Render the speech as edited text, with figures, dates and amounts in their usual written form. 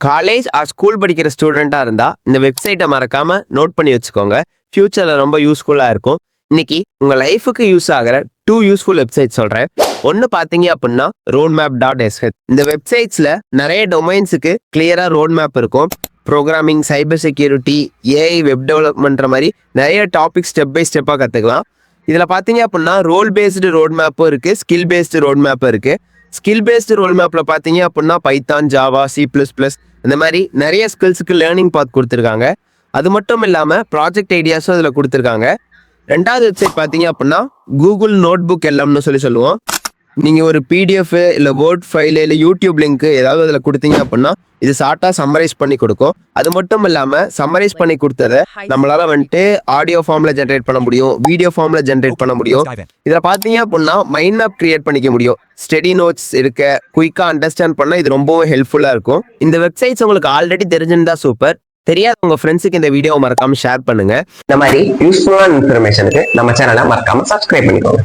College or school படிக்கிற ஸ்டூடெண்ட்டாக இருந்தால் இந்த வெப்சைட்டை மறக்காம நோட் பண்ணி வச்சுக்கோங்க. ஃபியூச்சரில் ரொம்ப யூஸ்ஃபுல்லாக இருக்கும். இன்னைக்கு உங்கள் லைஃபுக்கு யூஸ் ஆகிற 2 யூஸ்ஃபுல் வெப்சைட் சொல்கிறேன். ஒன்று பார்த்தீங்க அப்படின்னா roadmap.sh. இந்த வெப்சைட்ஸில் நிறைய டொமைன்ஸுக்கு கிளியராக ரோட் மேப் இருக்கும். Programming, cyber security, AI, web டெவலப்மெண்ட்ற மாதிரி நிறைய டாபிக் ஸ்டெப் பை ஸ்டெப்பாக கற்றுக்கலாம். இதில் பார்த்தீங்க அப்படின்னா ரோல் பேஸ்டு ரோட் மேப்பும் இருக்குது, ஸ்கில் பேஸ்டு ரோட் மேப்பும் இருக்குது. ஸ்கில் பேஸ்டு ரோல் மேப்பில் பார்த்தீங்க அப்படின்னா பைத்தான், ஜாவா, C++, இந்த மாதிரி நிறைய ஸ்கில்ஸுக்கு லேர்னிங் பாத் கொடுத்துருக்காங்க. அது மட்டும் இல்லாமல் ப்ராஜெக்ட் ஐடியாஸும் அதில் கொடுத்துருக்காங்க. ரெண்டாவது வெப்சைட் பார்த்தீங்க அப்படின்னா கூகுள் நோட்புக் எல்லாம்னு சொல்லுவோம். நீங்கள் ஒரு PDF இல்லை வேர்ட் ஃபைலு இல்லை யூடியூப் லிங்க்கு ஏதாவது அதில் கொடுத்தீங்க அப்படின்னா இது ஷார்ட்டாக சம்மரைஸ் பண்ணி கொடுக்கும். அது மட்டும் இல்லாமல் சம்மரைஸ் பண்ணி கொடுத்ததை நம்மளால் வந்துட்டு ஆடியோ ஃபார்மில் ஜென்ரேட் பண்ண முடியும், வீடியோ ஃபார்மில் ஜென்ரேட் பண்ண முடியும். இதில் பார்த்தீங்க அப்படின்னா மைண்ட் மேப் கிரியேட் பண்ணிக்க முடியும். ஸ்டடி நோட்ஸ் இருக்க குயிக்காக அண்டர்ஸ்டாண்ட் பண்ண இது ரொம்பவும் ஹெல்ப்ஃபுல்லாக இருக்கும். இந்த வெப்சைட்ஸ் உங்களுக்கு ஆல்ரெடி தெரிஞ்சிருந்தா சூப்பர். தெரியாத உங்க ஃப்ரெண்ட்ஸுக்கு இந்த வீடியோ மறக்காம ஷேர் பண்ணுங்க. இந்த மாதிரி யூஸ்ஃபுல்லான இன்ஃபர்மேஷனுக்கு நம்ம சேனலை மறக்காம சப்ஸ்கிரைப் பண்ணிக்கோங்க.